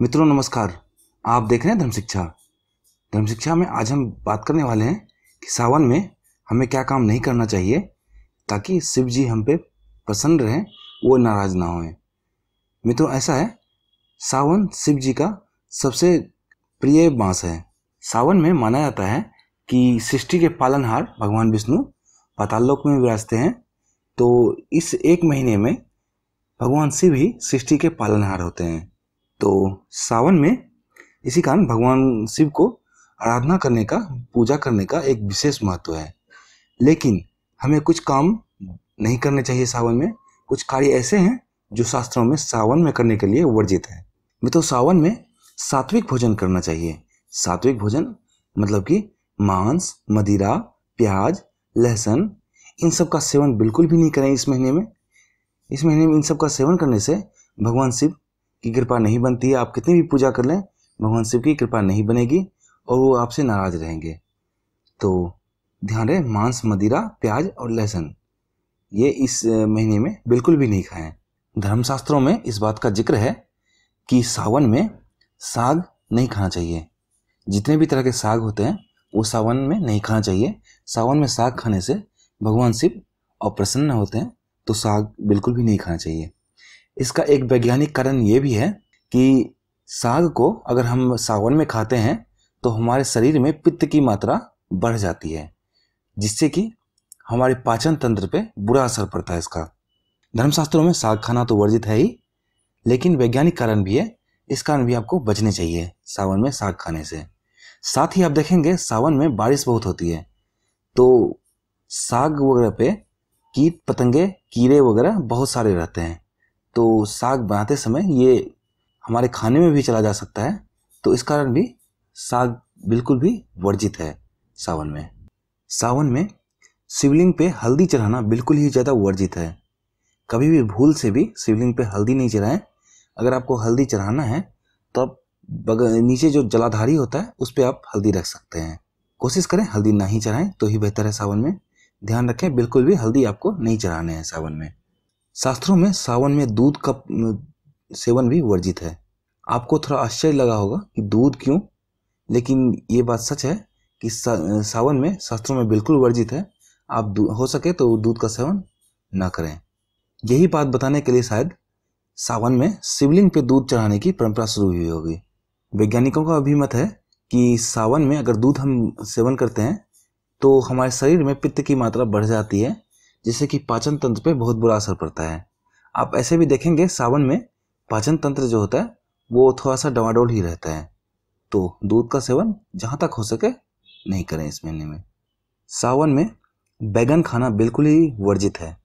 मित्रों नमस्कार। आप देख रहे हैं धर्म शिक्षा। धर्म शिक्षा में आज हम बात करने वाले हैं कि सावन में हमें क्या काम नहीं करना चाहिए ताकि शिव जी हम पे प्रसन्न रहें, वो नाराज ना हों। मित्रों ऐसा है, सावन शिव जी का सबसे प्रिय मास है। सावन में माना जाता है कि सृष्टि के पालनहार भगवान विष्णु पाताल लोक में विराजते हैं। तो इस एक महीने में भगवान शिव ही सृष्टि के पालनहार होते हैं। तो सावन में इसी कारण भगवान शिव को आराधना करने का, पूजा करने का एक विशेष महत्व है। लेकिन हमें कुछ काम नहीं करने चाहिए सावन में। कुछ कार्य ऐसे हैं जो शास्त्रों में सावन में करने के लिए वर्जित है। मित्रों सावन में सात्विक भोजन करना चाहिए। सात्विक भोजन मतलब कि मांस, मदिरा, प्याज, लहसुन, इन सब का सेवन बिल्कुल भी नहीं करें इस महीने में। इस महीने में इन सब का सेवन करने से भगवान शिव की कृपा नहीं बनती है। आप कितनी भी पूजा कर लें, भगवान शिव की कृपा नहीं बनेगी और वो आपसे नाराज रहेंगे। तो ध्यान रहे, मांस, मदिरा, प्याज और लहसुन ये इस महीने में बिल्कुल भी नहीं खाएं। धर्मशास्त्रों में इस बात का जिक्र है कि सावन में साग नहीं खाना चाहिए। जितने भी तरह के साग होते हैं वो सावन में नहीं खाना चाहिए। सावन में साग खाने से भगवान शिव अप्रसन्न होते हैं, तो साग बिल्कुल भी नहीं खाना चाहिए। इसका एक वैज्ञानिक कारण ये भी है कि साग को अगर हम सावन में खाते हैं तो हमारे शरीर में पित्त की मात्रा बढ़ जाती है, जिससे कि हमारे पाचन तंत्र पे बुरा असर पड़ता है इसका। धर्मशास्त्रों में साग खाना तो वर्जित है ही, लेकिन वैज्ञानिक कारण भी है। इस कारण भी आपको बचने चाहिए सावन में साग खाने से। साथ ही आप देखेंगे सावन में बारिश बहुत होती है, तो साग वगैरह पे कीट पतंगे, कीड़े वगैरह बहुत सारे रहते हैं। तो साग बनाते समय ये हमारे खाने में भी चला जा सकता है। तो इस कारण भी साग बिल्कुल भी वर्जित है सावन में। सावन में शिवलिंग पे हल्दी चढ़ाना बिल्कुल ही ज़्यादा वर्जित है। कभी भी भूल से भी शिवलिंग पे हल्दी नहीं चढ़ाएं। अगर आपको हल्दी चढ़ाना है तो आप नीचे जो जलाधारी होता है उस पर आप हल्दी रख सकते हैं। कोशिश करें हल्दी ना ही चढ़ाएं तो ही बेहतर है सावन में। ध्यान रखें, बिल्कुल भी हल्दी आपको नहीं चढ़ाने हैं सावन में। शास्त्रों में सावन में दूध का सेवन भी वर्जित है। आपको थोड़ा आश्चर्य लगा होगा कि दूध क्यों, लेकिन ये बात सच है कि सावन में शास्त्रों में बिल्कुल वर्जित है। आप हो सके तो दूध का सेवन ना करें। यही बात बताने के लिए शायद सावन में शिवलिंग पे दूध चढ़ाने की परंपरा शुरू हुई होगी। वैज्ञानिकों का अभिमत है कि सावन में अगर दूध हम सेवन करते हैं तो हमारे शरीर में पित्त की मात्रा बढ़ जाती है, जिससे कि पाचन तंत्र पे बहुत बुरा असर पड़ता है। आप ऐसे भी देखेंगे सावन में पाचन तंत्र जो होता है वो थोड़ा सा डवाडोल ही रहता है। तो दूध का सेवन जहाँ तक हो सके नहीं करें इस महीने में। सावन में बैगन खाना बिल्कुल ही वर्जित है।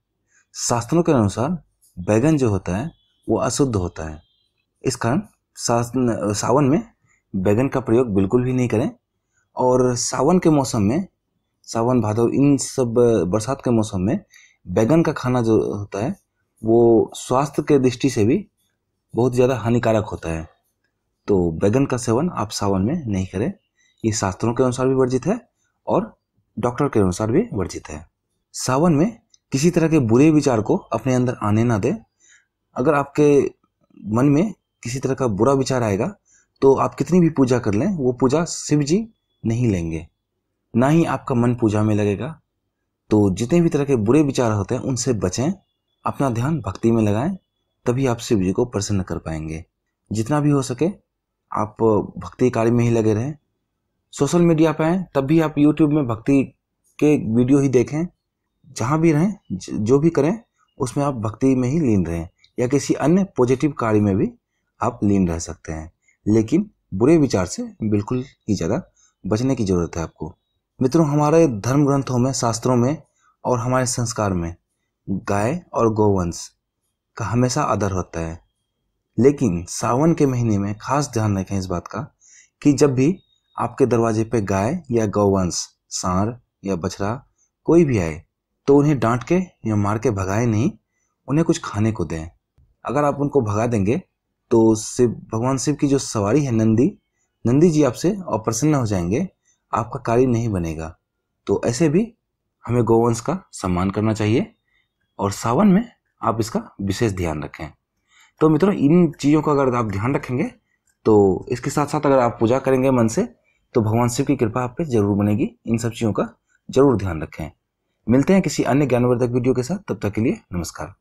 शास्त्रों के अनुसार बैगन जो होता है वो अशुद्ध होता है। इस कारण सावन में बैगन का प्रयोग बिल्कुल भी नहीं करें। और सावन के मौसम में, सावन भादव, इन सब बरसात के मौसम में बैगन का खाना जो होता है वो स्वास्थ्य के दृष्टि से भी बहुत ज़्यादा हानिकारक होता है। तो बैगन का सेवन आप सावन में नहीं करें। ये शास्त्रों के अनुसार भी वर्जित है और डॉक्टर के अनुसार भी वर्जित है। सावन में किसी तरह के बुरे विचार को अपने अंदर आने ना दें। अगर आपके मन में किसी तरह का बुरा विचार आएगा तो आप कितनी भी पूजा कर लें, वो पूजा शिव जी नहीं लेंगे, ना ही आपका मन पूजा में लगेगा। तो जितने भी तरह के बुरे विचार होते हैं उनसे बचें, अपना ध्यान भक्ति में लगाएं, तभी आप शिव जी को प्रसन्न कर पाएंगे। जितना भी हो सके आप भक्ति कार्य में ही लगे रहें। सोशल मीडिया पे आएँ तब भी आप यूट्यूब में भक्ति के वीडियो ही देखें। जहाँ भी रहें, जो भी करें उसमें आप भक्ति में ही लीन रहें, या किसी अन्य पॉजिटिव कार्य में भी आप लीन रह सकते हैं। लेकिन बुरे विचार से बिल्कुल ही ज़्यादा बचने की ज़रूरत है आपको। मित्रों, हमारे धर्म ग्रंथों में, शास्त्रों में और हमारे संस्कार में गाय और गौवंश का हमेशा आदर होता है। लेकिन सावन के महीने में खास ध्यान रखें इस बात का कि जब भी आपके दरवाजे पे गाय या गौवंश, सांड या बछड़ा कोई भी आए तो उन्हें डांट के या मार के भगाए नहीं, उन्हें कुछ खाने को दें। अगर आप उनको भगा देंगे तो भगवान शिव की जो सवारी है नंदी जी आपसे अप्रसन्न हो जाएंगे, आपका कार्य नहीं बनेगा। तो ऐसे भी हमें गौवंश का सम्मान करना चाहिए और सावन में आप इसका विशेष ध्यान रखें। तो मित्रों, इन चीज़ों का अगर आप ध्यान रखेंगे तो इसके साथ साथ अगर आप पूजा करेंगे मन से तो भगवान शिव की कृपा आप पे जरूर बनेगी। इन सब चीज़ों का जरूर ध्यान रखें। मिलते हैं किसी अन्य ज्ञानवर्धक वीडियो के साथ, तब तक के लिए नमस्कार।